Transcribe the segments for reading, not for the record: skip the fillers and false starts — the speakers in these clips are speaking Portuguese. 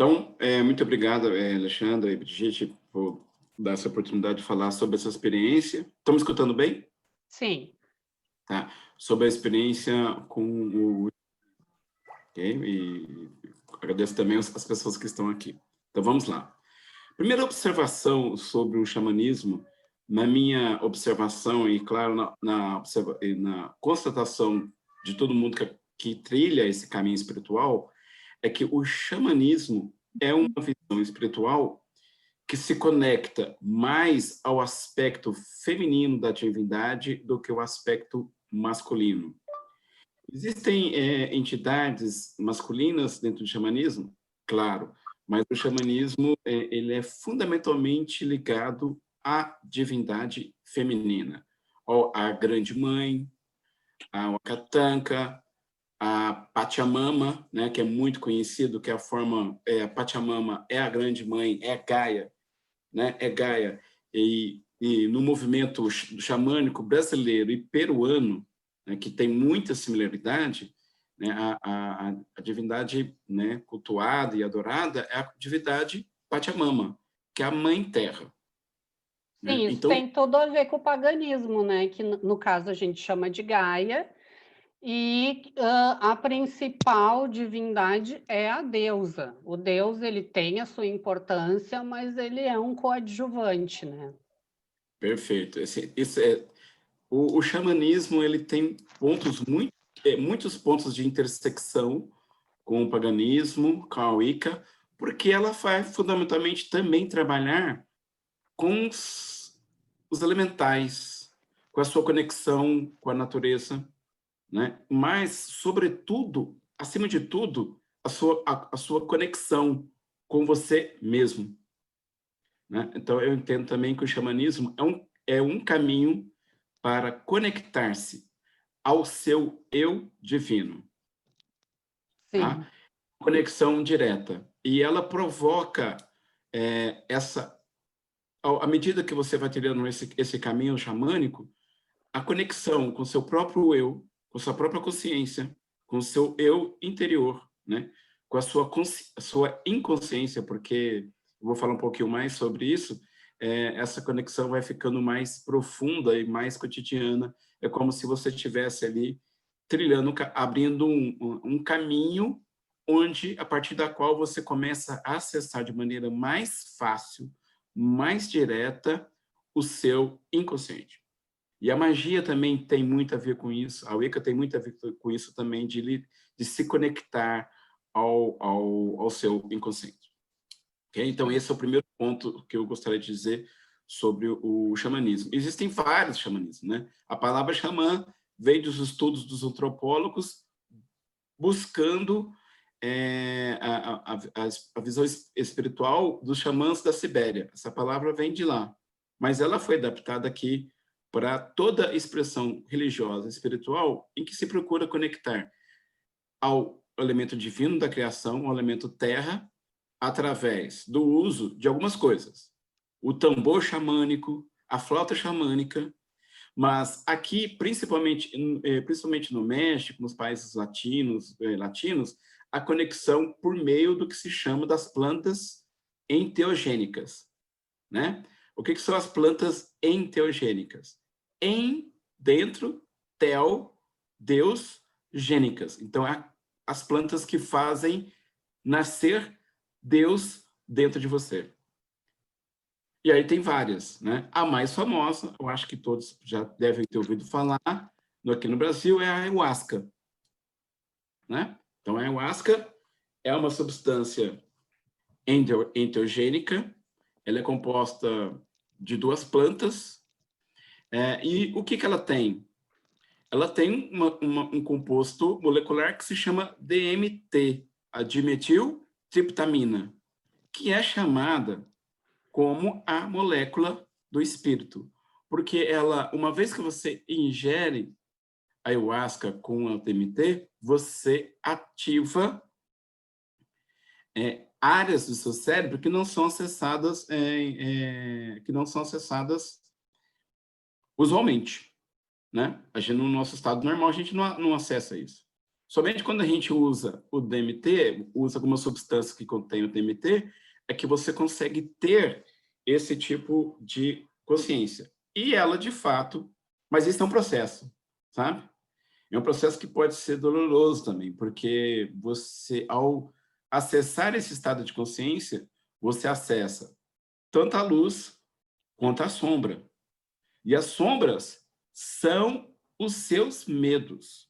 Então, muito obrigado, Alexandre e Brigitte, por dar essa oportunidade de falar sobre essa experiência. Estão me escutando bem? Sim. Tá. Sobre a experiência com o... ok? E agradeço também as pessoas que estão aqui. Então, vamos lá. Primeira observação sobre o xamanismo, na minha observação, e claro, na constatação de todo mundo que trilha esse caminho espiritual, é que o xamanismo é uma visão espiritual que se conecta mais ao aspecto feminino da divindade do que o aspecto masculino. Existem entidades masculinas dentro do xamanismo? Claro, mas o xamanismo ele é fundamentalmente ligado à divindade feminina, à grande mãe, à Wakatanka, a Pachamama, né, que é muito conhecido, que é a forma, a Pachamama é a grande mãe, é Gaia, né, é Gaia. E no movimento xamânico brasileiro e peruano, né, que tem muita similaridade, né, a divindade, né, cultuada e adorada é a divindade Pachamama, que é a mãe terra. Né? Sim, isso Então, tem tudo a ver com o paganismo, né? Que no caso a gente chama de Gaia, e a principal divindade é a deusa. O deus ele tem a sua importância, mas ele é um coadjuvante, né? perfeito. O xamanismo ele tem muitos pontos de intersecção com o paganismo, com a Wicca, porque ela vai fundamentalmente também trabalhar com os elementais, com a sua conexão com a natureza, né? Mas, sobretudo, acima de tudo, a sua conexão com você mesmo. Né? Então, eu entendo também que o xamanismo é um caminho para conectar-se ao seu eu divino. Tá? Sim. Conexão direta. E ela provoca à medida que você vai trilhando esse caminho xamânico, a conexão com o seu próprio eu, com sua própria consciência, com o seu eu interior, né? Com a sua inconsciência, porque eu vou falar um pouquinho mais sobre isso, essa conexão vai ficando mais profunda e mais cotidiana. É como se você estivesse ali trilhando, abrindo um caminho onde, a partir da qual você começa a acessar de maneira mais fácil, mais direta, o seu inconsciente. E a magia também tem muito a ver com isso, a Wicca tem muito a ver com isso também, de se conectar ao seu inconsciente. Okay? Então, esse é o primeiro ponto que eu gostaria de dizer sobre o xamanismo. Existem vários xamanismos, né? A palavra xamã veio dos estudos dos antropólogos buscando a visão espiritual dos xamãs da Sibéria. Essa palavra vem de lá, mas ela foi adaptada aqui para toda expressão religiosa, espiritual, em que se procura conectar ao elemento divino da criação, ao elemento terra, através do uso de algumas coisas. O tambor xamânico, a flauta xamânica, mas aqui, principalmente no México, nos países latinos, a conexão por meio do que se chama das plantas enteogênicas, né? O que são as plantas enteogênicas? Dentro, teo, Deus, gênicas. Então, as plantas que fazem nascer Deus dentro de você. E aí tem várias, né? A mais famosa, eu acho que todos já devem ter ouvido falar, aqui no Brasil, é a ayahuasca, né? Então, a ayahuasca é uma substância enteogênica, ela é composta de duas plantas, e o que ela tem? Ela tem um composto molecular que se chama DMT, a dimetiltriptamina, que é chamada como a molécula do espírito, porque ela, uma vez que você ingere ayahuasca com a DMT, você ativa áreas do seu cérebro que não são acessadas, usualmente, né? A gente, no nosso estado normal, a gente não acessa isso. Somente quando a gente usa o DMT, usa alguma substância que contém o DMT, é que você consegue ter esse tipo de consciência. E ela, de fato, mas isso é um processo, sabe? É um processo que pode ser doloroso também, porque você, ao acessar esse estado de consciência, você acessa tanto a luz quanto a sombra. E as sombras são os seus medos.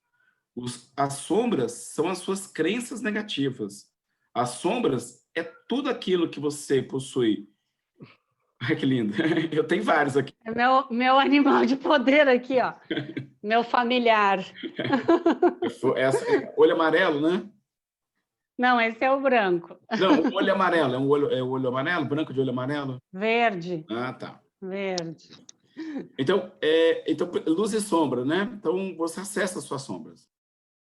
As sombras são as suas crenças negativas. As sombras é tudo aquilo que você possui. Ai, que lindo. Eu tenho vários aqui. É meu animal de poder aqui, ó. Meu familiar. Essa, olho amarelo, né? Não, esse é o branco. Não, o olho amarelo. É o olho amarelo? Branco de olho amarelo? Verde. Ah, tá. Verde. Então, luz e sombra, né? Então, você acessa as suas sombras.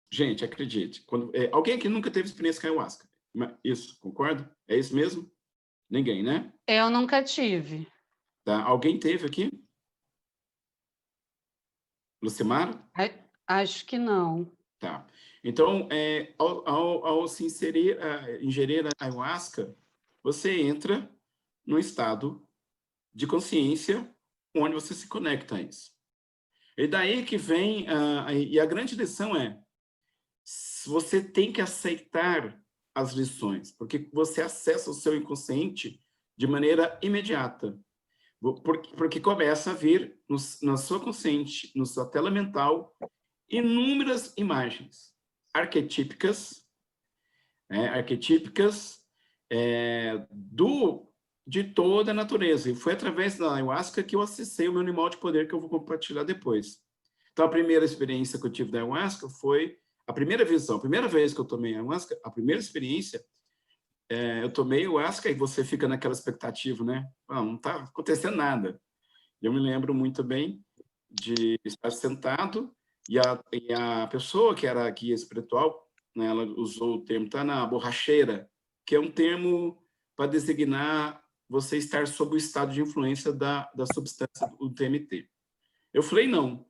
Gente, acredite. Alguém aqui nunca teve experiência com ayahuasca? Isso, concorda? É isso mesmo? Ninguém, né? Eu nunca tive. Tá. Alguém teve aqui? Lucimar? Acho que não. Tá. Então, ao se ingerir a ayahuasca, você entra num estado de consciência onde você se conecta a isso. E daí que vem, e a grande lição é, você tem que aceitar as lições, porque você acessa o seu inconsciente de maneira imediata, porque começa a vir na sua consciente, na sua tela mental, inúmeras imagens arquetípicas, de toda a natureza. E foi através da ayahuasca que eu acessei o meu animal de poder, que eu vou compartilhar depois. Então, a primeira experiência que eu tive da ayahuasca foi a primeira visão, a primeira vez que eu tomei ayahuasca, a primeira experiência, eu tomei ayahuasca e você fica naquela expectativa, né? Não está acontecendo nada. Eu me lembro muito bem de estar sentado e a pessoa que era a guia espiritual, né, ela usou o termo, tá na borracheira, que é um termo para designar você estar sob o estado de influência da substância do TMT. Eu falei não.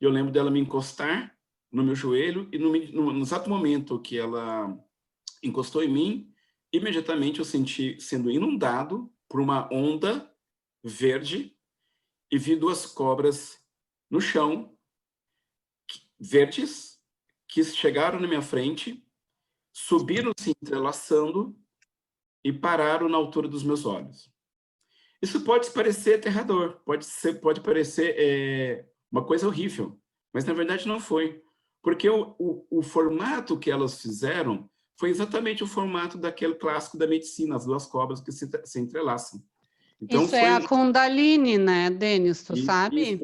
Eu lembro dela me encostar no meu joelho e no exato momento que ela encostou em mim, imediatamente eu senti sendo inundado por uma onda verde e vi duas cobras no chão, verdes, que chegaram na minha frente, subiram se entrelaçando e pararam na altura dos meus olhos. Isso pode parecer aterrador, pode parecer uma coisa horrível, mas na verdade não foi, porque o formato que elas fizeram foi exatamente o formato daquele clássico da medicina, as duas cobras que se entrelaçam. Então, Isso é a Kundalini, né, Denis? Tu isso sabe?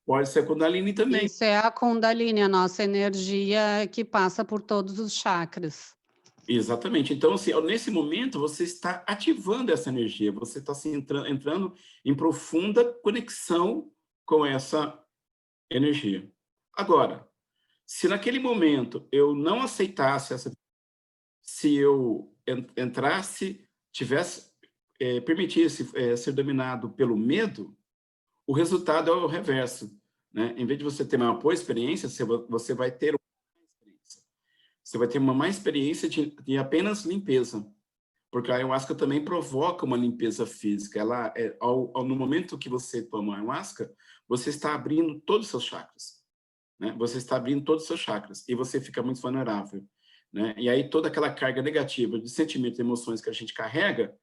pode ser Kundalini também. Isso é a Kundalini, a nossa energia que passa por todos os chakras. Exatamente. Então, assim, nesse momento, você está ativando essa energia, você está assim, entrando em profunda conexão com essa energia. Agora, se naquele momento eu não aceitasse se eu entrasse, permitisse ser dominado pelo medo, o resultado é o reverso, né? Em vez de você ter uma boa experiência, você vai ter uma má experiência de apenas limpeza, porque a ayahuasca também provoca uma limpeza física. No momento que você toma a ayahuasca, você está abrindo todos os seus chakras, né? Você está abrindo todos os seus chakras e você fica muito vulnerável, né? E aí toda aquela carga negativa de sentimentos e emoções que a gente carrega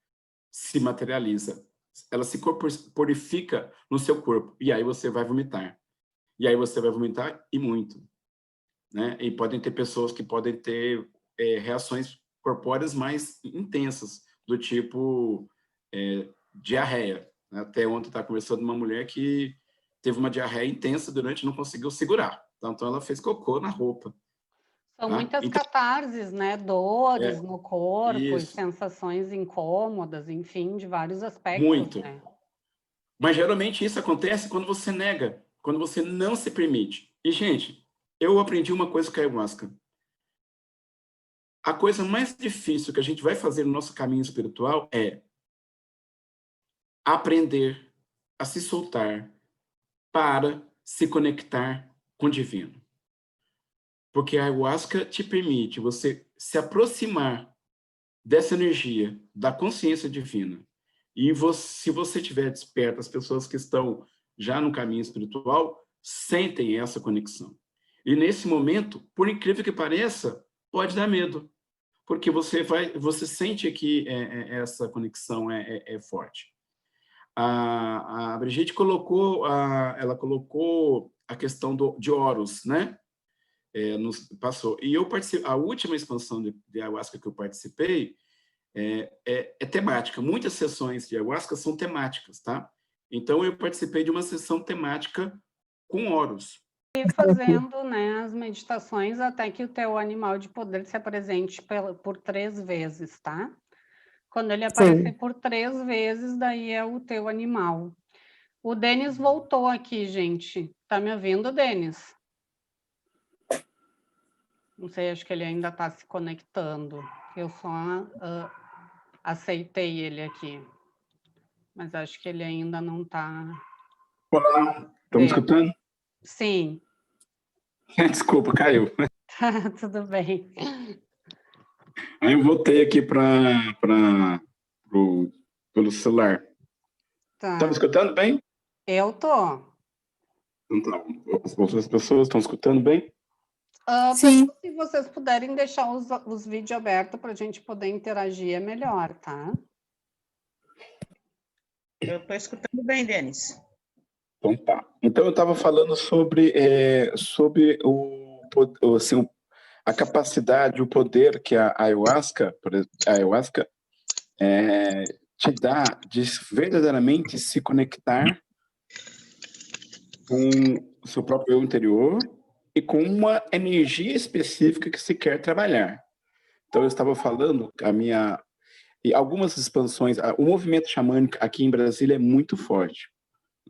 se materializa. Ela se corporifica no seu corpo e aí você vai vomitar. E aí você vai vomitar e muito, né? E podem ter pessoas que podem ter reações corpóreas mais intensas, do tipo diarreia. Até ontem eu estava conversando com uma mulher que teve uma diarreia intensa durante e não conseguiu segurar. Então ela fez cocô na roupa. São Tá? muitas Então, catarses, né? Dores no corpo e isso, sensações incômodas, enfim, de vários aspectos, muito. né? Mas geralmente isso acontece quando você nega, quando você não se permite. E, gente, eu aprendi uma coisa com a ayahuasca. A coisa mais difícil que a gente vai fazer no nosso caminho espiritual é aprender a se soltar para se conectar com o divino. Porque a ayahuasca te permite você se aproximar dessa energia, da consciência divina. E você, se você estiver desperto, as pessoas que estão já no caminho espiritual sentem essa conexão. E nesse momento, por incrível que pareça, pode dar medo, porque você sente que essa conexão é forte. A Brigitte colocou, ela colocou a questão de Horus, né? Passou. E eu participei, a última expansão de ayahuasca que eu participei é temática. Muitas sessões de ayahuasca são temáticas, tá? Então, eu participei de uma sessão temática com Horus. E fazendo, né, as meditações até que o teu animal de poder se apresente por 3 vezes, tá? Quando ele aparecer por 3 vezes, daí é o teu animal. O Denis voltou aqui, gente. Tá me ouvindo, Denis? Não sei, acho que ele ainda está se conectando. Eu só aceitei ele aqui. Mas acho que ele ainda não está. Olá, estão me escutando? Sim. Desculpa, caiu. Tá, tudo bem. Aí eu voltei aqui pelo celular. Tá. Estão me escutando bem? Eu tô. Então, as outras pessoas estão escutando bem? Sim. Se vocês puderem deixar os vídeos abertos para a gente poder interagir, é melhor, tá? Eu estou escutando bem, Denis. Então tá. Então eu estava falando sobre assim, a capacidade, o poder que a ayahuasca te dá de verdadeiramente se conectar com o seu próprio eu interior e com uma energia específica que se quer trabalhar. Então eu estava falando e algumas expansões, o movimento xamânico aqui em Brasília é muito forte.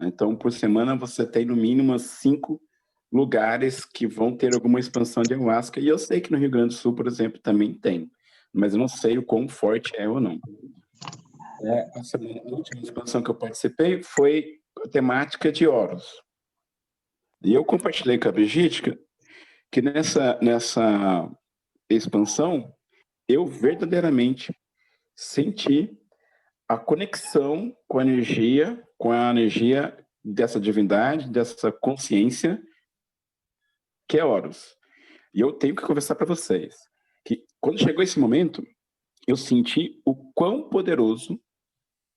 Então, por semana, você tem no mínimo 5 lugares que vão ter alguma expansão de ayahuasca. E eu sei que no Rio Grande do Sul, por exemplo, também tem. Mas eu não sei o quão forte é ou não. A última expansão que eu participei foi a temática de Horus. E eu compartilhei com a Brigitte que nessa expansão, eu verdadeiramente senti a conexão com a energia dessa divindade, dessa consciência que é Horus. E eu tenho que conversar para vocês que quando chegou esse momento, eu senti o quão poderoso,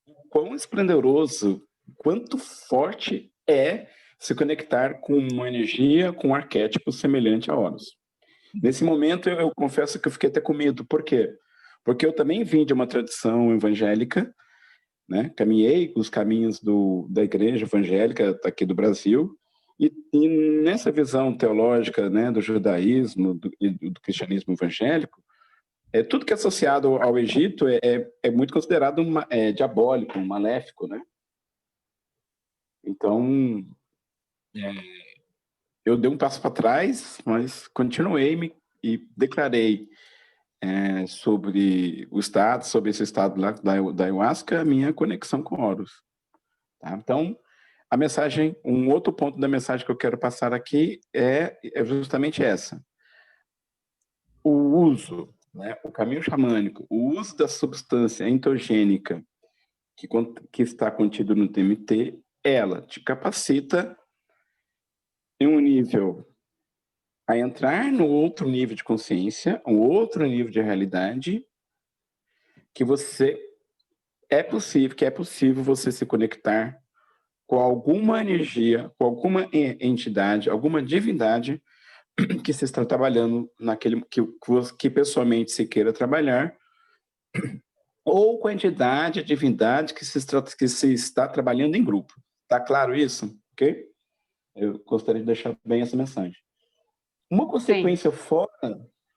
o quão esplendoroso, quanto forte é se conectar com uma energia, com um arquétipo semelhante a Horus. Nesse momento, eu confesso que eu fiquei até com medo. Por quê? Porque eu também vim de uma tradição evangélica, né? Caminhei os caminhos da igreja evangélica aqui do Brasil, e nessa visão teológica, né, do judaísmo e do cristianismo evangélico, tudo que é associado ao Egito é muito considerado diabólico, maléfico, né? Então, eu dei um passo para trás, mas continuei e declarei sobre esse estado lá da ayahuasca, a minha conexão com Horus. Tá? Então, a mensagem, um outro ponto da mensagem que eu quero passar aqui é justamente essa. O uso, né, o caminho xamânico, o uso da substância entogênica que está contido no DMT, ela te capacita em um nível a entrar no outro nível de consciência, um outro nível de realidade, que é possível você se conectar com alguma energia, com alguma entidade, alguma divindade que se está trabalhando naquele que pessoalmente se queira trabalhar, ou com a entidade, a divindade que se está trabalhando em grupo. Tá claro isso? Ok? Eu gostaria de deixar bem essa mensagem. Uma consequência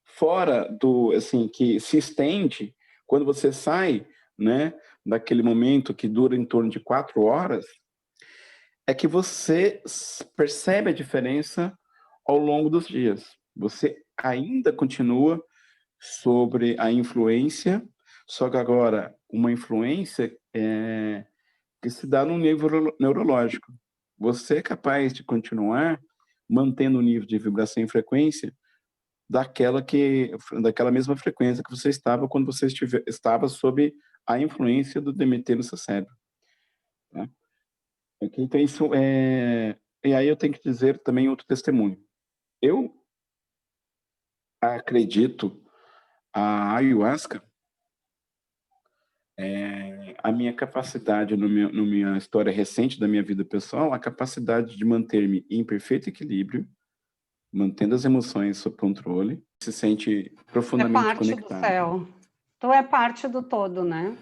fora do, assim, que se estende quando você sai, né, daquele momento que dura em torno de 4 horas, é que você percebe a diferença ao longo dos dias. Você ainda continua sobre a influência, só que agora uma influência que se dá no nível neurológico. Você é capaz de continuar mantendo o nível de vibração e frequência daquela mesma frequência que você estava quando você estava sob a influência do DMT no seu cérebro. Tá? Então, isso é... E aí eu tenho que dizer também outro testemunho. Eu acredito a ayahuasca, a minha capacidade, no minha história recente da minha vida pessoal, a capacidade de manter-me em perfeito equilíbrio, mantendo as emoções sob controle, se sente profundamente conectado. É parte do céu. Tu é parte do todo, né?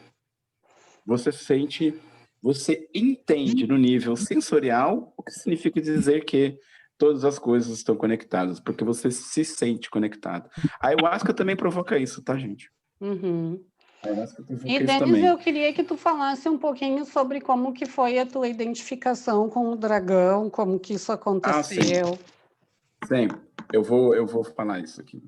Você entende no nível sensorial o que significa dizer que todas as coisas estão conectadas, porque você se sente conectado. A ayahuasca também provoca isso, tá, gente? Uhum. A ayahuasca provoca E, isso Denis, também. eu queria que tu falasse um pouquinho sobre como que foi a tua identificação com o dragão, como que isso aconteceu. Sim, eu vou falar isso aqui.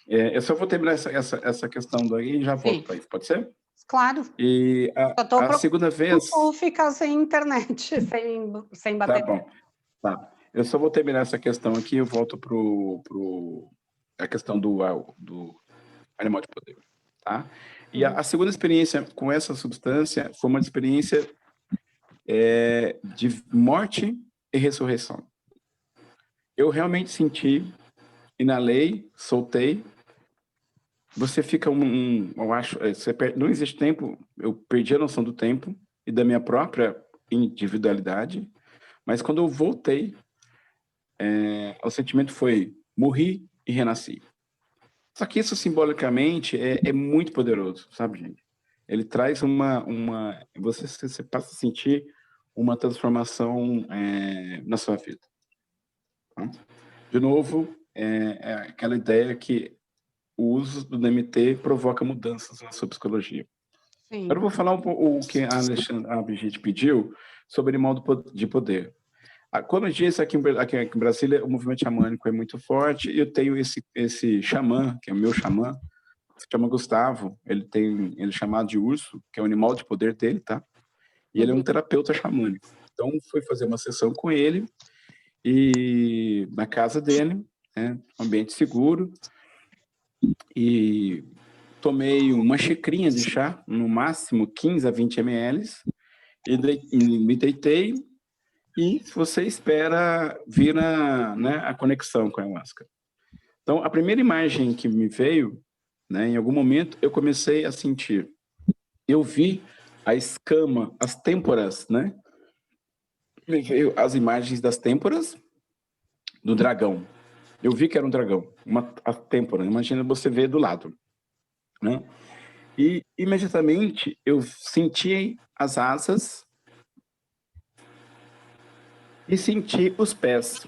Eu só vou terminar essa questão daí e já volto para isso, pode ser? Claro. E a segunda vez... Ou ficar sem internet, sem bateria. Tá bom, tá. Eu só vou terminar essa questão aqui e eu volto a questão do animal de poder, tá? E a segunda experiência com essa substância foi uma experiência de morte e ressurreição. Eu realmente senti, inalei, soltei. Você fica eu acho, não existe tempo, eu perdi a noção do tempo e da minha própria individualidade, mas quando eu voltei, o sentimento foi, morri e renasci. Só que isso simbolicamente é muito poderoso, sabe, gente? Ele traz você passa a sentir uma transformação na sua vida. Tá? De novo, aquela ideia que o uso do DMT provoca mudanças na sua psicologia. Sim. Agora eu vou falar o que a Brigitte pediu sobre animal de poder. Como eu disse, aqui em Brasília, o movimento xamânico é muito forte e eu tenho esse xamã, que é o meu xamã, se chama Gustavo, ele é chamado de urso, que é o animal de poder dele, tá? E ele é um terapeuta xamânico. Então, fui fazer uma sessão com ele e na casa dele, né, um ambiente seguro, e tomei uma xicrinha de chá, no máximo 15 a 20 ml, e me deitei, e você espera vir a conexão com a ayahuasca. Então, a primeira imagem que me veio, né, em algum momento, eu comecei a sentir. Eu vi a escama, as têmporas, né? Me veio as imagens das têmporas do dragão. Eu vi que era um dragão, a têmpora. Imagina você ver do lado, né? E imediatamente eu senti as asas e senti os pés.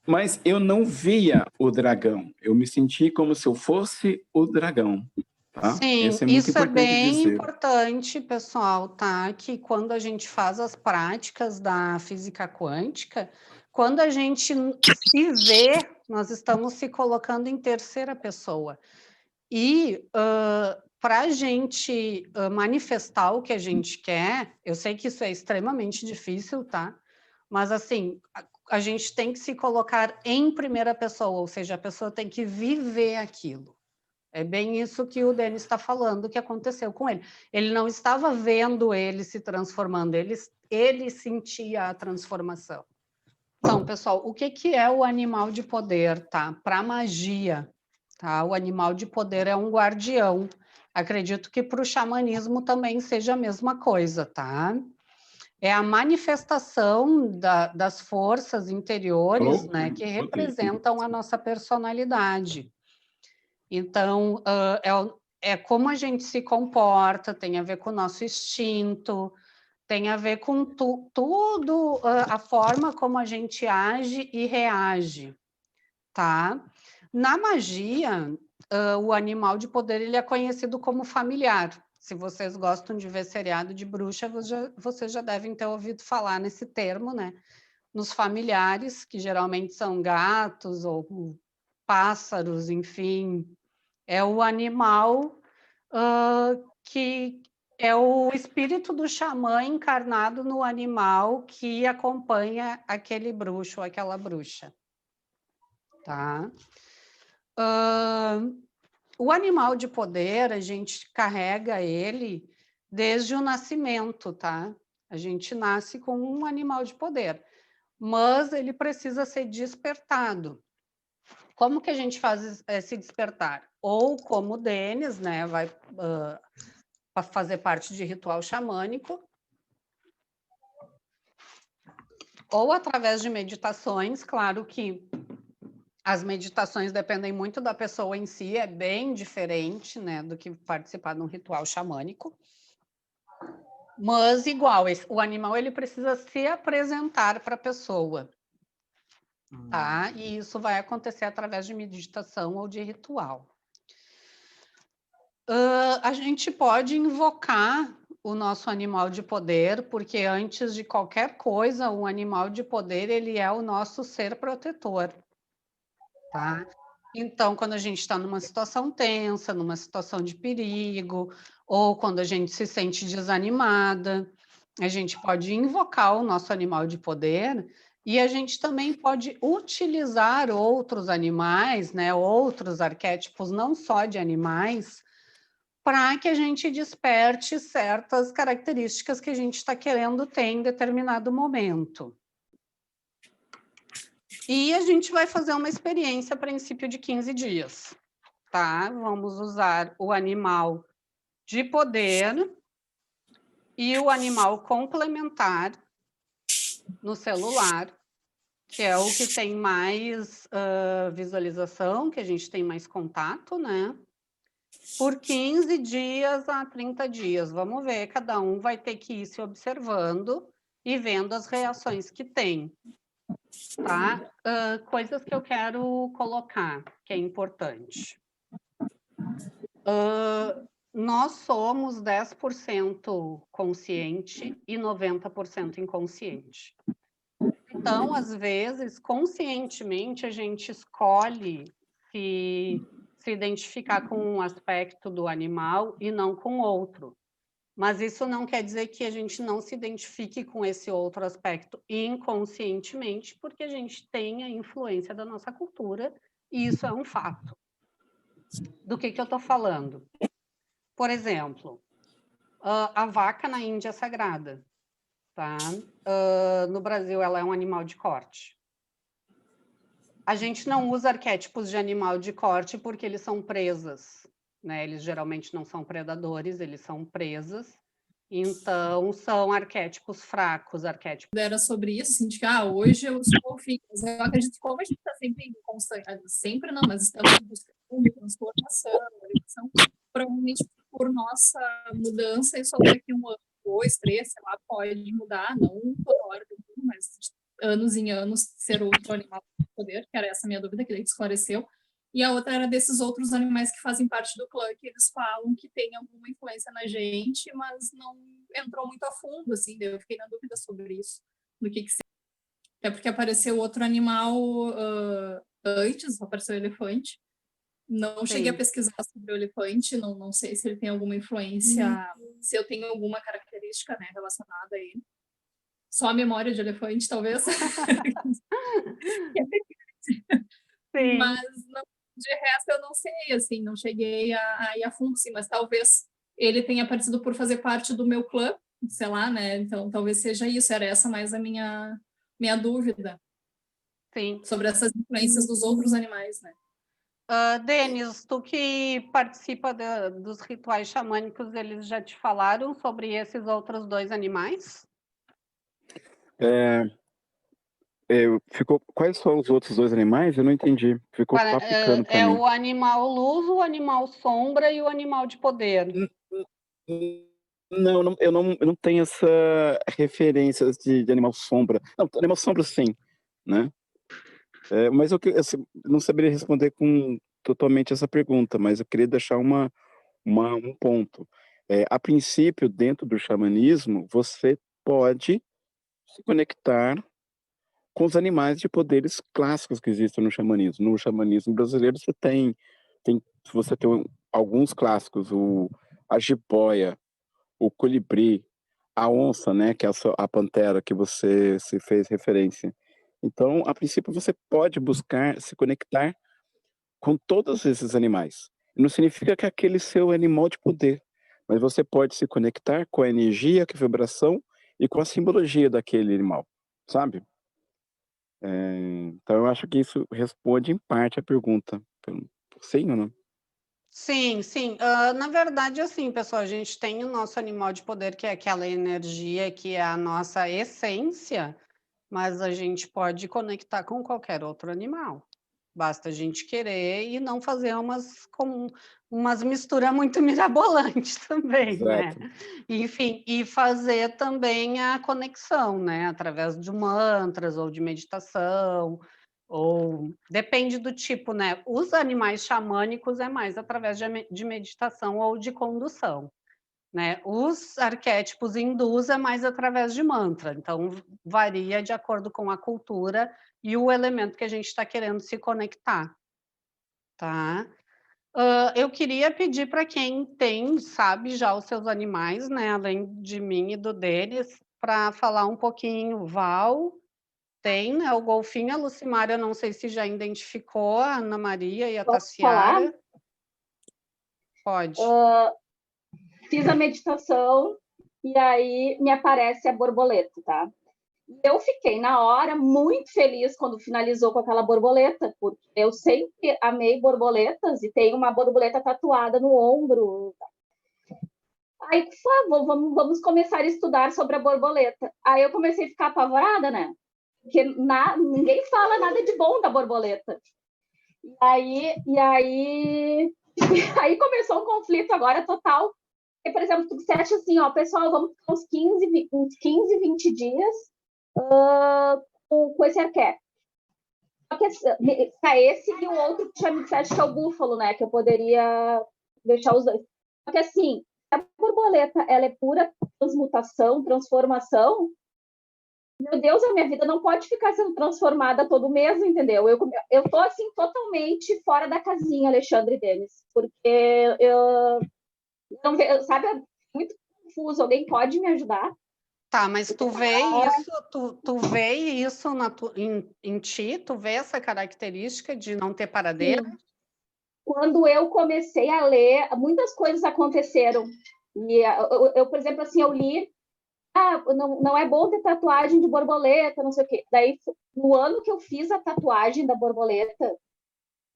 Mas eu não via o dragão. Eu me senti como se eu fosse o dragão. Tá? Sim, Isso é muito isso é importante bem dizer. importante, pessoal, tá? Que quando a gente faz as práticas da física quântica, quando a gente se vê, nós estamos se colocando em terceira pessoa. E para a gente manifestar o que a gente quer, eu sei que isso é extremamente difícil, tá? Mas, assim, a gente tem que se colocar em primeira pessoa, ou seja, a pessoa tem que viver aquilo. É bem isso que o Denis está falando, que aconteceu com ele. Ele não estava vendo ele se transformando, ele sentia a transformação. Então, pessoal, o que é o animal de poder, tá? Para magia, tá? O animal de poder é um guardião. Acredito que para o xamanismo também seja a mesma coisa, tá? É a manifestação das forças interiores, né, que representam a nossa personalidade. Então, é como a gente se comporta, tem a ver com o nosso instinto, tem a ver com tudo, a forma como a gente age e reage, tá? Na magia, o animal de poder ele é conhecido como familiar. Se vocês gostam de ver seriado de bruxa, vocês já devem ter ouvido falar nesse termo, né? Nos familiares, que geralmente são gatos ou pássaros, enfim, é o animal que é o espírito do xamã encarnado no animal que acompanha aquele bruxo ou aquela bruxa. tá? O animal de poder, a gente carrega ele desde o nascimento, tá? A gente nasce com um animal de poder, mas ele precisa ser despertado. Como que a gente faz esse despertar? Ou como o Denis, né, vai fazer parte de ritual xamânico, ou através de meditações. Claro que as meditações dependem muito da pessoa em si, é bem diferente, né, do que participar de um ritual xamânico. Mas, igual, o animal ele precisa se apresentar para a pessoa, tá? E isso vai acontecer através de meditação ou de ritual. A gente pode invocar o nosso animal de poder, porque antes de qualquer coisa, o animal de poder ele é o nosso ser protetor, tá? Então, quando a gente está numa situação tensa, numa situação de perigo, ou quando a gente se sente desanimada, a gente pode invocar o nosso animal de poder e a gente também pode utilizar outros animais, né, outros arquétipos, não só de animais, para que a gente desperte certas características que a gente está querendo ter em determinado momento. E a gente vai fazer uma experiência a princípio de 15 dias, tá? Vamos usar o animal de poder e o animal complementar no celular, que é o que tem mais visualização, que a gente tem mais contato, né? Por 15 dias a 30 dias. Vamos ver, cada um vai ter que ir se observando e vendo as reações que tem. Tá? Coisas que eu quero colocar, que é importante. Nós somos 10% consciente e 90% inconsciente. Então, às vezes, conscientemente, a gente escolhe se identificar com um aspecto do animal e não com outro. Mas isso não quer dizer que a gente não se identifique com esse outro aspecto inconscientemente, porque a gente tem a influência da nossa cultura, e isso é um fato. Do que eu estou falando? Por exemplo, a vaca na Índia é sagrada, tá? No Brasil, ela é um animal de corte. A gente não usa arquétipos de animal de corte porque eles são presas, né? Eles geralmente não são predadores, eles são presas. Então, são arquétipos fracos, arquétipos. Era sobre isso, assim, de que hoje eu sou filho. Mas eu acredito que como a gente está sempre em constante, sempre não, mas estamos em buscando transformação, evolução, provavelmente por nossa mudança, e só daqui 1 ano, 2, 3, sei lá, pode mudar, não por hora do mundo, mas de anos em anos ser outro animal de poder, que era essa minha dúvida, que daí esclareceu. E a outra era desses outros animais que fazem parte do clã, que eles falam que tem alguma influência na gente, mas não entrou muito a fundo, assim, daí eu fiquei na dúvida sobre isso, do que seria. É porque apareceu outro animal antes, apareceu o elefante. Não cheguei a pesquisar sobre o elefante, não sei se ele tem alguma influência, se eu tenho alguma característica, né, relacionada a ele. Só a memória de elefante, talvez. Sim. Mas não, de resto eu não sei, assim, não cheguei a ir a fundo, assim, mas talvez ele tenha aparecido por fazer parte do meu clã, sei lá, né? Então talvez seja isso, era essa mais a minha dúvida. Sim. Sobre essas influências dos outros animais, né? Denis, tu que participa dos rituais xamânicos, eles já te falaram sobre esses outros 2 animais? Quais são os outros 2 animais? Eu não entendi. Ficou papicando para mim. O animal luz, o animal sombra e o animal de poder. Não, eu não tenho essa referência de animal sombra. Não, animal sombra sim, né? Mas eu não saberia responder com totalmente essa pergunta, mas eu queria deixar um ponto. A princípio, dentro do xamanismo, você pode se conectar com os animais de poderes clássicos que existem no xamanismo. No xamanismo brasileiro, você tem alguns clássicos, a jiboia, o colibri, a onça, né, que é a pantera que você se fez referência. Então, a princípio, você pode buscar se conectar com todos esses animais. Não significa que aquele seu animal de poder, mas você pode se conectar com a energia, com a vibração e com a simbologia daquele animal, sabe? Então, eu acho que isso responde em parte a pergunta. Sim ou não? Sim, sim. Na verdade, assim, pessoal, a gente tem o nosso animal de poder, que é aquela energia que é a nossa essência, mas a gente pode conectar com qualquer outro animal. Basta a gente querer e não fazer umas misturas muito mirabolantes também, né? Exato. Enfim, e fazer também a conexão, né? Através de mantras ou de meditação, ou depende do tipo, né? Os animais xamânicos é mais através de meditação ou de condução, né? Os arquétipos hindus é mais através de mantra, então varia de acordo com a cultura e o elemento que a gente está querendo se conectar, tá? Eu queria pedir para quem sabe já os seus animais, né? Além de mim e do deles, para falar um pouquinho. Val tem, né? O golfinho, a Lucimara, eu não sei se já identificou, a Ana Maria e a Posso falar? Tassiara. Pode. Fiz a meditação e aí me aparece a borboleta, tá? Eu fiquei na hora muito feliz quando finalizou com aquela borboleta, porque eu sempre amei borboletas e tenho uma borboleta tatuada no ombro. Aí, por favor, vamos começar a estudar sobre a borboleta. Aí eu comecei a ficar apavorada, né? Porque ninguém fala nada de bom da borboleta. Aí começou um conflito agora total. Porque, por exemplo, tu disseste assim, ó, pessoal, vamos ficar uns 15, 20 dias com esse arquétipo. Só que tá esse e o outro que já me disseste que é o búfalo, né? Que eu poderia deixar os dois. Só que assim, a borboleta, ela é pura transmutação, transformação. Meu Deus, a minha vida não pode ficar sendo transformada todo mês, entendeu? Eu tô assim totalmente fora da casinha, Alexandre Denis, porque eu não vejo, sabe, é muito confuso. Alguém pode me ajudar? Tá, mas tu vê isso, tu vê isso em ti? Tu vê essa característica de não ter paradeiro? Sim. Quando eu comecei a ler, muitas coisas aconteceram. E eu por exemplo, assim, eu li, não é bom ter tatuagem de borboleta, não sei o quê. Daí, no ano que eu fiz a tatuagem da borboleta,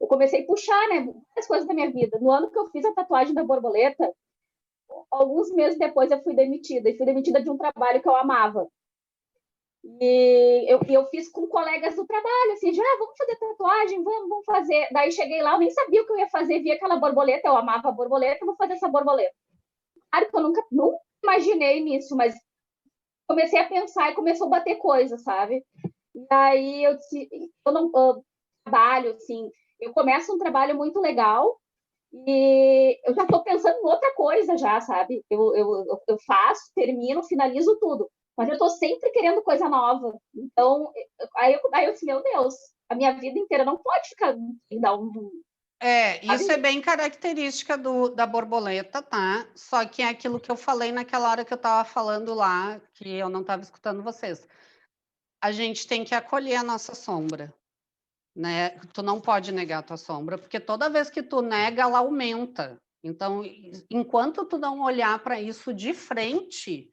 eu comecei a puxar, né, várias coisas da minha vida. No ano que eu fiz a tatuagem da borboleta, alguns meses depois eu fui demitida. E fui demitida de um trabalho que eu amava. E eu fiz com colegas do trabalho, assim, vamos fazer tatuagem, vamos fazer. Daí cheguei lá, eu nem sabia o que eu ia fazer, vi aquela borboleta, eu amava a borboleta, vou fazer essa borboleta. Claro que eu nunca imaginei nisso, mas comecei a pensar e começou a bater coisa, sabe? E aí eu disse, eu trabalho, assim, eu começo um trabalho muito legal e eu já estou pensando em outra coisa já, sabe? Eu faço, termino, finalizo tudo. Mas eu estou sempre querendo coisa nova. Então, aí eu disse, meu Deus, a minha vida inteira não pode ficar... Isso é bem característica da borboleta, tá? Só que é aquilo que eu falei naquela hora que eu estava falando lá, que eu não estava escutando vocês. A gente tem que acolher a nossa sombra, né? Tu não pode negar a tua sombra, porque toda vez que tu nega, ela aumenta. Então, enquanto tu não olhar para isso de frente,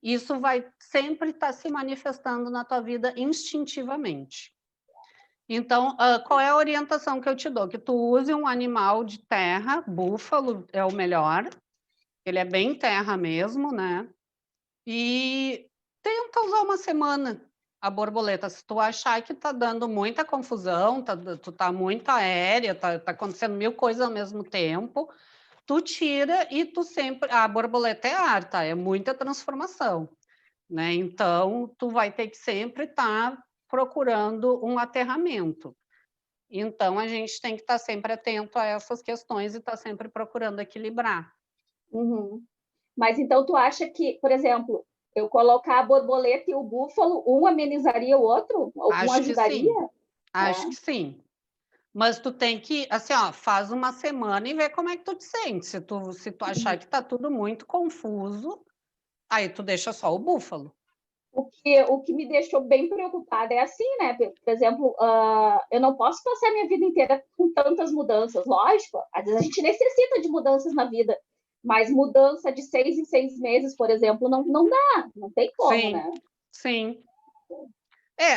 isso vai sempre estar se manifestando na tua vida instintivamente. Então, qual é a orientação que eu te dou? Que tu use um animal de terra, búfalo é o melhor, ele é bem terra mesmo, né? E tenta usar uma semana a borboleta. Se tu achar que tá dando muita confusão, tu tá muito aérea, tá acontecendo 1000 coisas ao mesmo tempo, tu tira e tu sempre... A borboleta é ar, tá? É muita transformação, né? Então, tu vai ter que sempre estar procurando um aterramento. Então, a gente tem que estar sempre atento a essas questões e estar sempre procurando equilibrar. Uhum. Mas então tu acha que, por exemplo, eu colocar a borboleta e o búfalo, um amenizaria o outro? Ou um ajudaria? Acho que sim. Mas tu tem que, assim, faz uma semana e vê como é que tu te sente. Se tu achar que tá tudo muito confuso, aí tu deixa só o búfalo. O que me deixou bem preocupada é assim, né? Por exemplo, eu não posso passar minha vida inteira com tantas mudanças. Lógico, às vezes a gente necessita de mudanças na vida, mas mudança de 6 em 6 meses, por exemplo, não dá, não tem como, Sim, né? sim.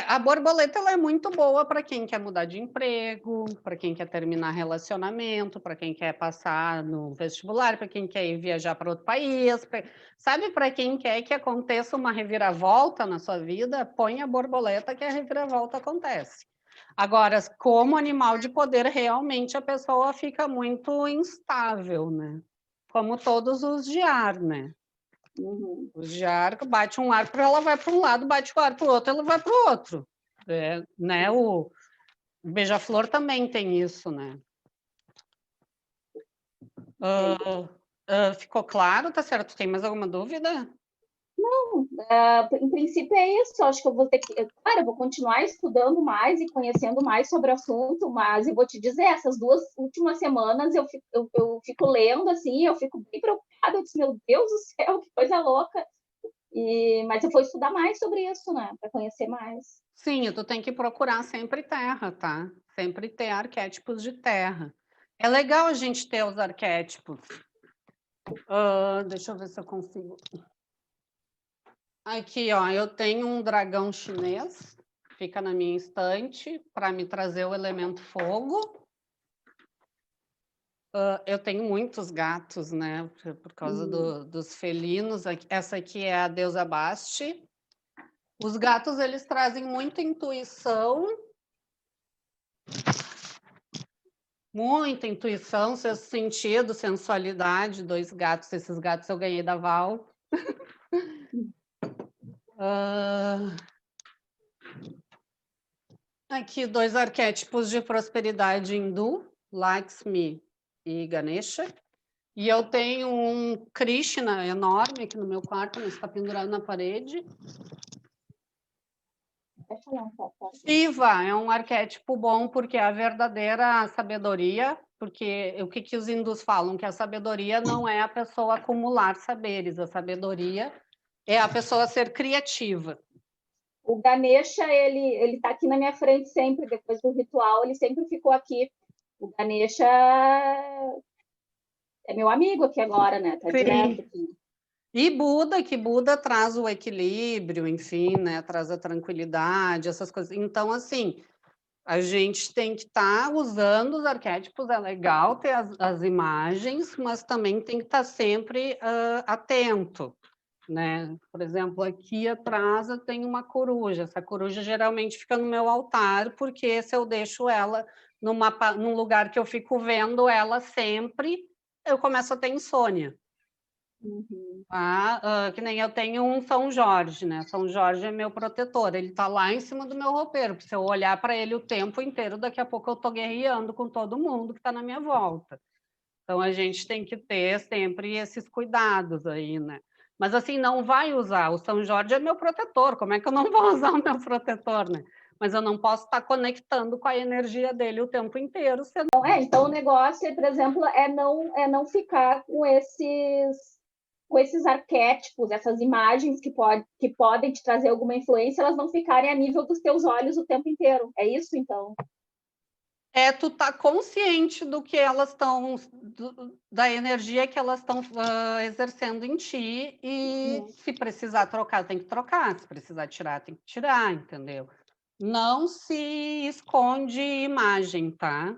A borboleta ela é muito boa para quem quer mudar de emprego, para quem quer terminar relacionamento, para quem quer passar no vestibular, para quem quer ir viajar para outro país, sabe, para quem quer que aconteça uma reviravolta na sua vida, põe a borboleta que a reviravolta acontece. Agora, como animal de poder, realmente a pessoa fica muito instável, né? Como todos os de ar, né? Uhum. Os de ar, bate um arco, ela vai para um lado, bate o ar para o outro, ela vai para o outro. Né? O beija-flor também tem isso, né? Ficou claro? Tá certo? Tem mais alguma dúvida? Em princípio é isso, acho que eu vou ter que... Claro, eu vou continuar estudando mais e conhecendo mais sobre o assunto, mas eu vou te dizer, essas 2 últimas semanas eu fico lendo, assim, eu fico bem preocupada, eu disse, meu Deus do céu, que coisa louca. Mas eu vou estudar mais sobre isso, né, para conhecer mais. Sim, tu tem que procurar sempre terra, tá? Sempre ter arquétipos de terra. É legal a gente ter os arquétipos. Deixa eu ver se eu consigo. Aqui, ó, eu tenho um dragão chinês, fica na minha estante, para me trazer o elemento fogo. Eu tenho muitos gatos, né, por causa dos felinos. Essa aqui é a deusa Basti. Os gatos, eles trazem muita intuição, sexto sentido, sensualidade. 2 gatos, esses gatos eu ganhei da Val. Aqui, 2 arquétipos de prosperidade hindu, Lakshmi e Ganesha. E eu tenho um Krishna enorme aqui no meu quarto, mas está pendurado na parede. Shiva é um arquétipo bom porque é a verdadeira sabedoria, porque o que os hindus falam? Que a sabedoria não é a pessoa acumular saberes, a sabedoria é a pessoa ser criativa. O Ganesha, ele tá aqui na minha frente sempre, depois do ritual, ele sempre ficou aqui. O Ganesha é meu amigo aqui agora, né? Tá direto aqui. E Buda, que Buda traz o equilíbrio, enfim, né? Traz a tranquilidade, essas coisas. Então, assim, a gente tem que estar usando os arquétipos, é legal ter as imagens, mas também tem que estar sempre atento, né? Por exemplo, aqui atrás eu tenho uma coruja. Essa coruja geralmente fica no meu altar, porque se eu deixo ela num lugar que eu fico vendo ela sempre, eu começo a ter insônia. Uhum. Que nem eu tenho um São Jorge, né? São Jorge é meu protetor, ele tá lá em cima do meu roupeiro, porque se eu olhar para ele o tempo inteiro, daqui a pouco eu tô guerreando com todo mundo que está na minha volta. Então a gente tem que ter sempre esses cuidados aí, né? Mas assim, não vai usar, o São Jorge é meu protetor, como é que eu não vou usar o meu protetor, né? Mas eu não posso estar conectando com a energia dele o tempo inteiro. Então o negócio, por exemplo, é não ficar com esses arquétipos, essas imagens que podem te trazer alguma influência, elas não ficarem a nível dos teus olhos o tempo inteiro. É isso, então? Tu tá consciente do que elas estão, da energia que elas estão exercendo em ti, e se precisar trocar, tem que trocar, se precisar tirar, tem que tirar, entendeu? Não se esconde imagem, tá?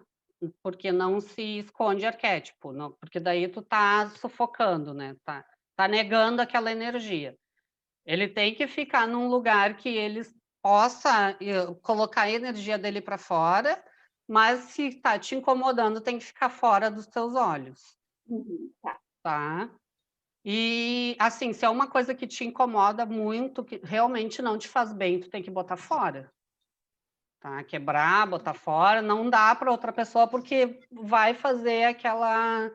Porque não se esconde arquétipo, não, porque daí tu tá sufocando, né? Tá negando aquela energia. Ele tem que ficar num lugar que ele possa colocar a energia dele para fora, mas se está te incomodando, tem que ficar fora dos teus olhos. Tá? E, assim, se é uma coisa que te incomoda muito, que realmente não te faz bem, tu tem que botar fora. Tá? Quebrar, botar fora, não dá para outra pessoa, porque vai fazer aquela...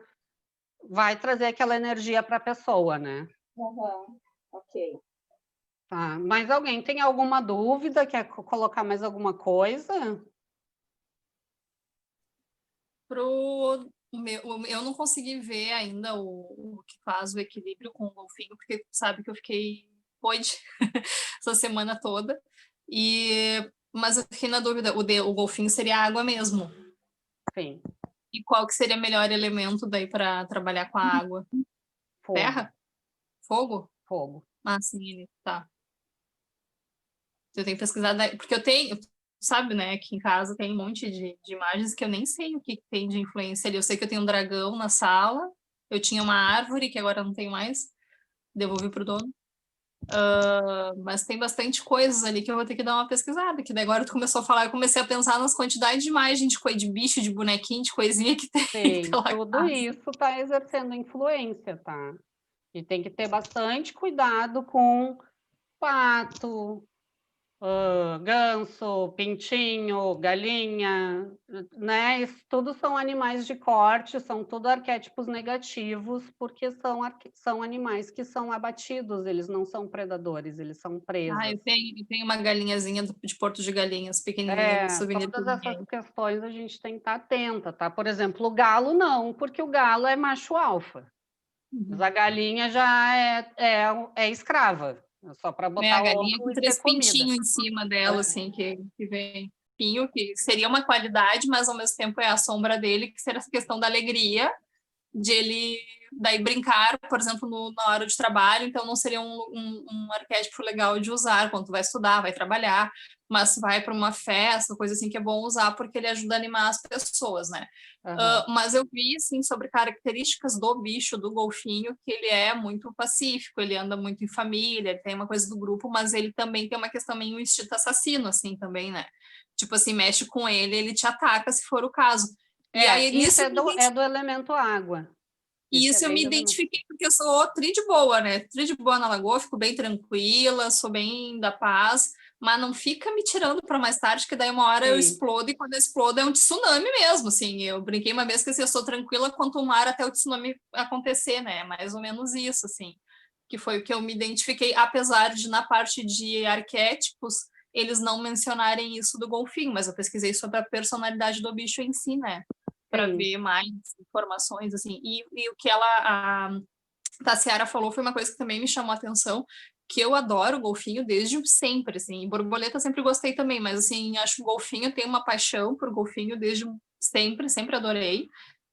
vai trazer aquela energia para a pessoa, né? Ok. Tá. Mas alguém tem alguma dúvida? Quer colocar mais alguma coisa? Eu não consegui ver ainda o que faz o equilíbrio com o golfinho, porque sabe que eu fiquei pôde essa semana toda. Mas eu fiquei na dúvida, o golfinho seria água mesmo? Sim. E qual que seria o melhor elemento daí para trabalhar com a água? Fogo. Terra? Fogo? Fogo. Ah, sim, tá. Eu tenho que pesquisar daí, porque eu tenho, sabe, né, aqui em casa tem um monte de imagens que eu nem sei o que tem de influência ali. Eu sei que eu tenho um dragão na sala, eu tinha uma árvore, que agora não tenho mais, devolvi pro dono. Mas tem bastante coisas ali que eu vou ter que dar uma pesquisada, que daí agora tu começou a falar, eu comecei a pensar nas quantidades de imagem de bicho, de bonequinho, de coisinha que tem Sim, pela tudo casa. isso está exercendo influência, tá? E tem que ter bastante cuidado com pato, ganso, pintinho, galinha, né? Isso tudo são animais de corte, são tudo arquétipos negativos, porque são animais que são abatidos, eles não são predadores, eles são presas. Eu tenho uma galinhazinha de Porto de Galinhas, pequenininha, de souvenir Todas pra essas ninguém. questões a gente tem que estar atenta, tá? Por exemplo, o galo não, porque o galo é macho alfa. Mas a galinha já é escrava, só para A botar galinha ovo com e ter 3 comida. pintinhos em cima dela, assim, que vem pinho, que seria uma qualidade, mas ao mesmo tempo é a sombra dele, que seria essa questão da alegria, de ele daí brincar, por exemplo, na hora de trabalho, então não seria um arquétipo legal de usar quando tu vai estudar, vai trabalhar, mas vai para uma festa, coisa assim que é bom usar porque ele ajuda a animar as pessoas, né? Mas eu vi, assim, sobre características do bicho, do golfinho, que ele é muito pacífico, ele anda muito em família, ele tem uma coisa do grupo, mas ele também tem uma questão meio instinto assassino, assim, também, né? Tipo assim, mexe com ele te ataca se for o caso. E aí, Isso nisso é do elemento água. e isso eu me identifiquei porque eu sou tri de boa, né? Tri de boa na Lagoa, fico bem tranquila, sou bem da paz, mas não fica me tirando para mais tarde, que daí uma hora eu explodo, e quando eu explodo é um tsunami mesmo, assim. Eu brinquei uma vez que assim, eu sou tranquila quanto o mar até o tsunami acontecer, né? Mais ou menos isso, assim. Que foi o que eu me identifiquei, apesar de, na parte de arquétipos, eles não mencionarem isso do golfinho, mas eu pesquisei sobre a personalidade do bicho em si, né? Para ver mais informações, assim. E o que a Tassiara falou foi uma coisa que também me chamou a atenção, que eu adoro golfinho desde sempre, assim. E borboleta sempre gostei também, mas, assim, acho que o golfinho, tem uma paixão por golfinho desde sempre, sempre adorei.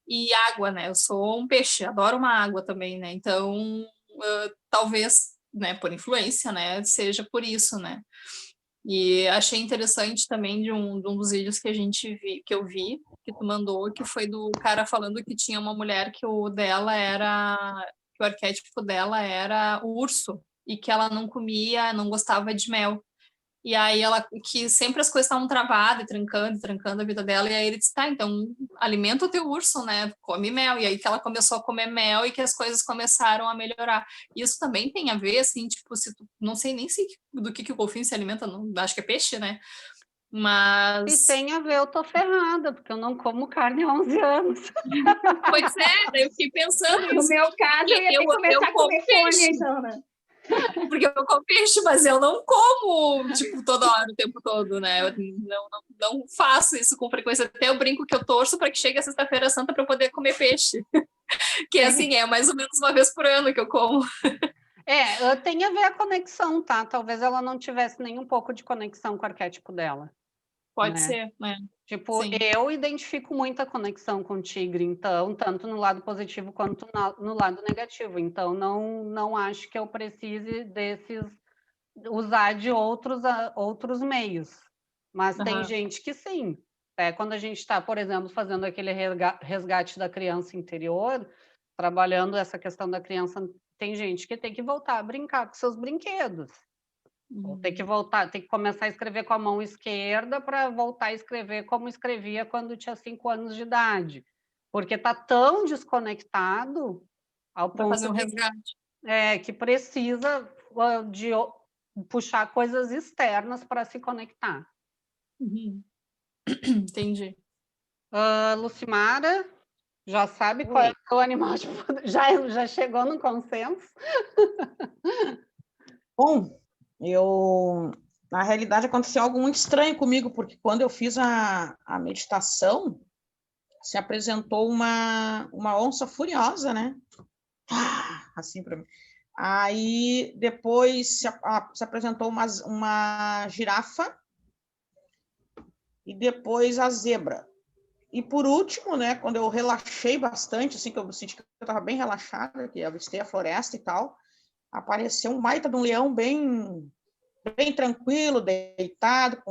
E água, né? Eu sou um peixe, adoro uma água também, né? Então, talvez, né, por influência, né, seja por isso, né? E achei interessante também de um dos vídeos que eu vi, que tu mandou, que foi do cara falando que tinha uma mulher que o arquétipo dela era o urso, e que ela não comia, não gostava de mel. E aí que sempre as coisas estavam travadas, trancando a vida dela, e aí ele disse, tá, então alimenta o teu urso, né, come mel, e aí que ela começou a comer mel e que as coisas começaram a melhorar. Isso também tem a ver, assim, tipo, não sei nem do que o golfinho se alimenta, não, acho que é peixe, né, mas... Se tem a ver, eu tô ferrada, porque eu não como carne há 11 anos. Pois é, daí eu fiquei pensando No meu caso, eu ia ter que começar a comer folha, então, né? Porque eu como peixe, mas eu não como, tipo, toda hora, o tempo todo, né? Eu não faço isso com frequência. Até eu brinco que eu torço para que chegue a Sexta-feira Santa para eu poder comer peixe. Que assim, é mais ou menos uma vez por ano que eu como. Tem a ver a conexão, tá? Talvez ela não tivesse nem um pouco de conexão com o arquétipo dela. Pode ser, né? Tipo, Sim. eu identifico muita conexão com o tigre, então, tanto no lado positivo quanto no lado negativo. Então, não acho que eu precise usar de outros meios. Mas tem gente que sim. Quando a gente está, por exemplo, fazendo aquele resgate da criança interior, trabalhando essa questão da criança, tem gente que tem que voltar a brincar com seus brinquedos. Ou tem que começar a escrever com a mão esquerda para voltar a escrever como escrevia quando tinha 5 anos de idade. Porque está tão desconectado ao ponto fazer um resgate. Que precisa de puxar coisas externas para se conectar. Entendi. Lucimara, já sabe qual é o seu animal? Já chegou no consenso? Bom, na realidade, aconteceu algo muito estranho comigo, porque quando eu fiz a meditação, se apresentou uma onça furiosa, né? Assim para mim. Aí depois se apresentou uma girafa e depois a zebra. E por último, né, quando eu relaxei bastante, assim, que eu senti que eu estava bem relaxada, que avistei a floresta e tal, apareceu um baita de um leão bem tranquilo, deitado,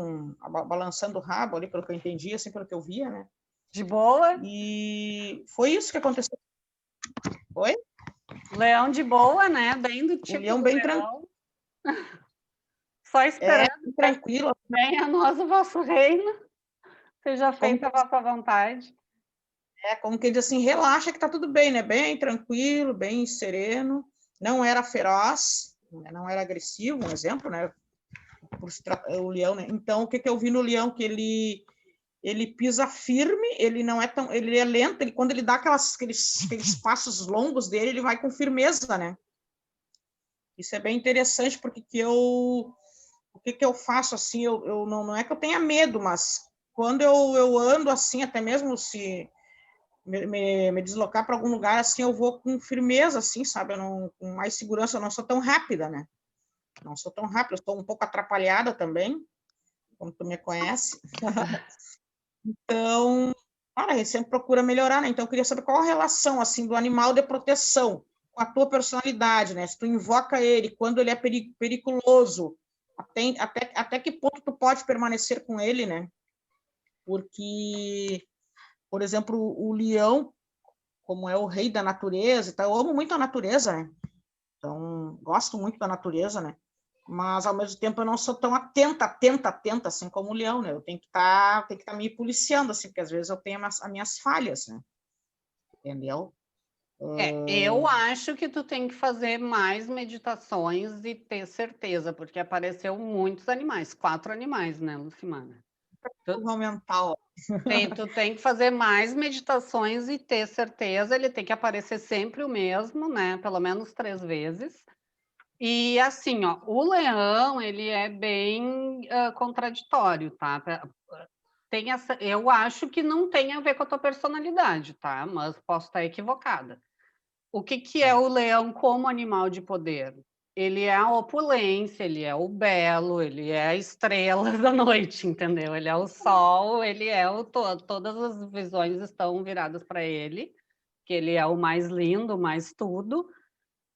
balançando o rabo ali, pelo que eu entendi, assim, pelo que eu via, né? De boa? E foi isso que aconteceu. Oi? Leão de boa, né? Bem do tipo Leão do bem leão. Só esperando tranquilo. venha a nós o vosso reino, seja feita a vossa vontade. Como que diz assim, relaxa que tá tudo bem, né? Bem tranquilo, bem sereno. Não era feroz, não era agressivo, um exemplo, né? O leão, né? Então, o que eu vi no leão? Que ele pisa firme, ele não é tão, ele é lento, quando ele dá aqueles passos longos dele, ele vai com firmeza, né? Isso é bem interessante, porque o que eu faço assim, eu não é que eu tenha medo, mas quando eu ando assim, até mesmo se me deslocar para algum lugar assim, eu vou com firmeza, assim, sabe? Com mais segurança, eu não sou tão rápida, né? Não sou tão rápida, eu estou um pouco atrapalhada também, como tu me conhece. Então, cara, a gente sempre procura melhorar, né? Então, eu queria saber qual a relação, assim, do animal de proteção com a tua personalidade, né? Se tu invoca ele, quando ele é periculoso, até que ponto tu pode permanecer com ele, né? Porque, por exemplo, o leão, como é o rei da natureza, então, eu amo muito a natureza, né? Então, gosto muito da natureza, né? Mas, ao mesmo tempo, eu não sou tão atenta, assim, como o leão, né? Eu tenho que estar me policiando, assim, porque às vezes eu tenho as minhas falhas, né? Entendeu? Eu acho que tu tem que fazer mais meditações e ter certeza, porque apareceu muitos animais, 4 animais, né, Lucimana? Mental. Tu tem que fazer mais meditações e ter certeza, ele tem que aparecer sempre o mesmo, né? Pelo menos 3 vezes. E assim, ó, o leão, ele é bem contraditório, tá? Eu acho que não tem a ver com a tua personalidade, tá? Mas posso estar equivocada. O que é o leão como animal de poder? Ele é a opulência, ele é o belo, ele é a estrela da noite, entendeu? Ele é o sol, ele é o todo. Todas as visões estão viradas para ele, que ele é o mais lindo, o mais tudo.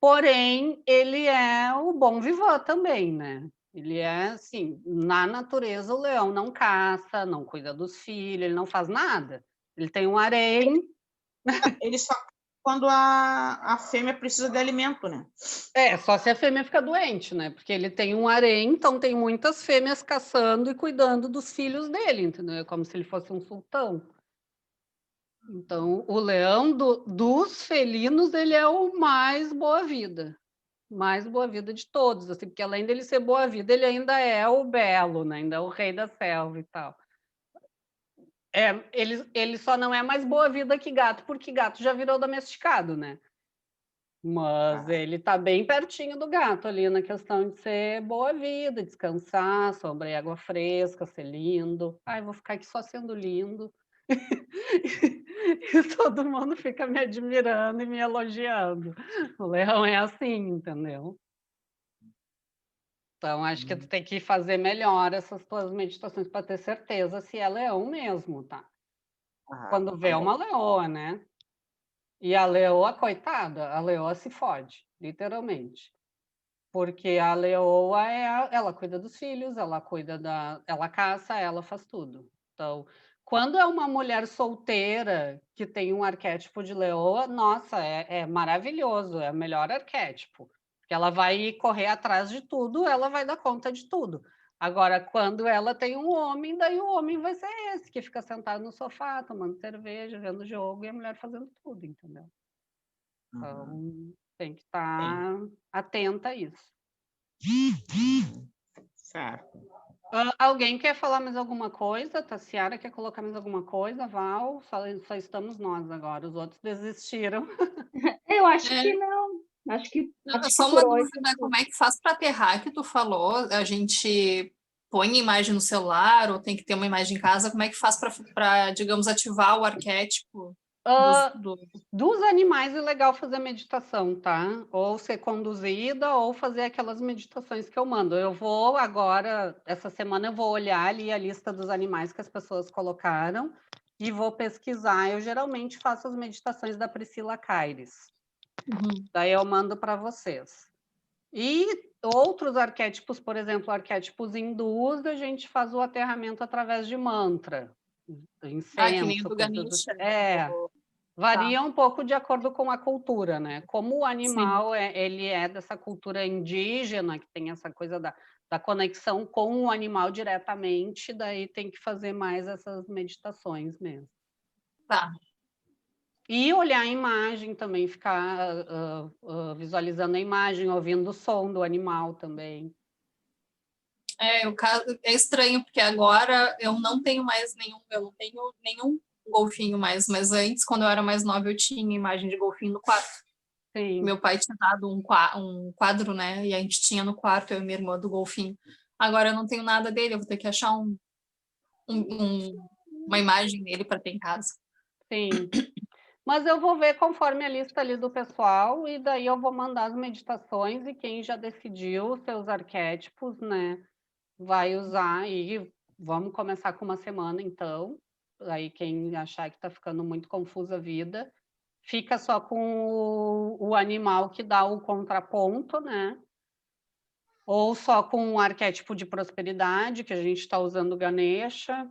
Porém, ele é o bom vivant também, né? Ele é assim, na natureza o leão não caça, não cuida dos filhos, ele não faz nada. Ele tem um harém. Ele só quando a fêmea precisa de alimento, né? Só se a fêmea fica doente, né? Porque ele tem um harém, então tem muitas fêmeas caçando e cuidando dos filhos dele, entendeu? É como se ele fosse um sultão. Então, o leão dos felinos, ele é o mais boa-vida. Mais boa-vida de todos, assim, porque além dele ser boa-vida, ele ainda é o belo, né? Ainda é o rei da selva e tal. Ele só não é mais boa-vida que gato, porque gato já virou domesticado, né? Mas ele tá bem pertinho do gato ali na questão de ser boa-vida, descansar, sobre água fresca, ser lindo. Ai, vou ficar aqui só sendo lindo. E todo mundo fica me admirando e me elogiando. O leão é assim, entendeu? Então, acho que tu tem que fazer melhor essas tuas meditações para ter certeza se é leão mesmo, tá? Quando vê uma leoa, né? E a leoa, coitada, a leoa se fode, literalmente. Porque a leoa ela cuida dos filhos, ela caça, ela faz tudo. Então, quando é uma mulher solteira que tem um arquétipo de leoa, nossa, é maravilhoso, é o melhor arquétipo. Porque ela vai correr atrás de tudo, ela vai dar conta de tudo. Agora, quando ela tem um homem, daí o homem vai ser esse, que fica sentado no sofá, tomando cerveja, vendo jogo, e a mulher fazendo tudo, entendeu? Então, tem que estar atenta a isso. Certo. Alguém quer falar mais alguma coisa? Tassiara quer colocar mais alguma coisa? Val, só estamos nós agora, os outros desistiram. Eu acho que não. Acho que Só uma dúvida, como é que faz para aterrar que tu falou? A gente põe imagem no celular ou tem que ter uma imagem em casa? Como é que faz para, digamos, ativar o arquétipo? Dos animais é legal fazer meditação, tá? Ou ser conduzida, ou fazer aquelas meditações que eu mando. Eu vou agora, essa semana, eu vou olhar ali a lista dos animais que as pessoas colocaram e vou pesquisar. Eu geralmente faço as meditações da Priscila Caires. Daí eu mando para vocês. E outros arquétipos, por exemplo, arquétipos hindus, a gente faz o aterramento através de mantra. Incenso, que nem o do coisas Ganesha. varia um pouco de acordo com a cultura, né? Como o animal ele é dessa cultura indígena, que tem essa coisa da conexão com o animal diretamente, daí tem que fazer mais essas meditações mesmo. Tá. E olhar a imagem também, ficar visualizando a imagem, ouvindo o som do animal também. É estranho, porque agora eu não tenho nenhum golfinho mais, mas antes, quando eu era mais nova, eu tinha imagem de golfinho no quarto. Sim. Meu pai tinha dado um quadro, né? E a gente tinha no quarto, eu e minha irmã, do golfinho. Agora eu não tenho nada dele, eu vou ter que achar uma imagem dele para ter em casa. Sim. Mas eu vou ver conforme a lista ali do pessoal, e daí eu vou mandar as meditações, e quem já decidiu os seus arquétipos, né, vai usar, e vamos começar com uma semana, então. Aí quem achar que está ficando muito confusa a vida, fica só com o animal que dá o contraponto, né? Ou só com o arquétipo de prosperidade, que a gente está usando o Ganesha.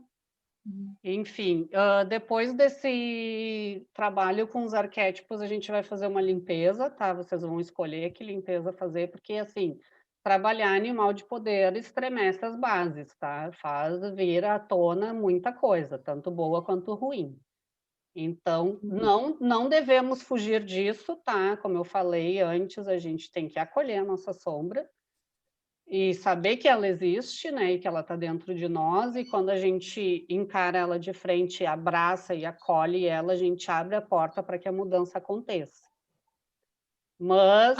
Enfim, depois desse trabalho com os arquétipos, a gente vai fazer uma limpeza, tá? Vocês vão escolher que limpeza fazer, porque, assim, trabalhar animal de poder estremece as bases, tá? Faz vir à tona muita coisa, tanto boa quanto ruim. Então, não devemos fugir disso, tá? Como eu falei antes, a gente tem que acolher a nossa sombra e saber que ela existe, né, e que ela está dentro de nós, e quando a gente encara ela de frente, abraça e acolhe ela, a gente abre a porta para que a mudança aconteça. Mas...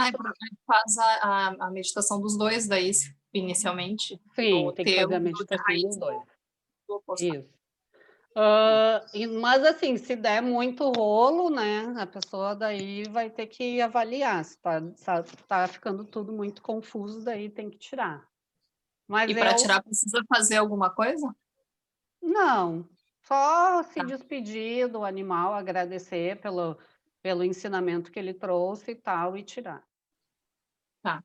faz a meditação dos dois daí, inicialmente? Sim, tem que fazer a meditação dos dois. Isso. Mas, assim, se der muito rolo, né, a pessoa daí vai ter que avaliar. Se tá ficando tudo muito confuso, daí tem que tirar. Mas e para tirar, precisa fazer alguma coisa? Não, só se despedir do animal, agradecer pelo ensinamento que ele trouxe e tal, e tirar. Tá.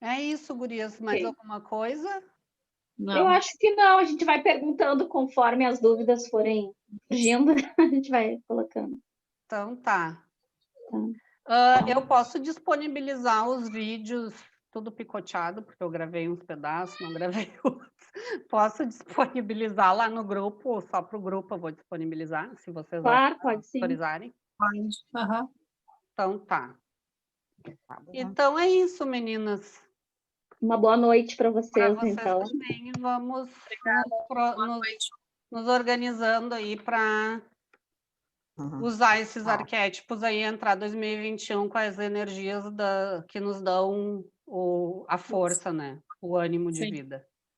É isso, gurias. Mais alguma coisa? Não. Eu acho que não, a gente vai perguntando conforme as dúvidas forem surgindo, a gente vai colocando. Então tá. Eu posso disponibilizar os vídeos tudo picoteado, porque eu gravei uns pedaços, não gravei outros. Posso disponibilizar lá no grupo, só para o grupo eu vou disponibilizar, se vocês pode sim. autorizarem. Pode. Então tá. Então é isso, meninas. Uma boa noite para vocês, então. Também. Vamos nos organizando aí para usar esses arquétipos aí, entrar 2021 com as energias que nos dão a força, né? O ânimo de vida.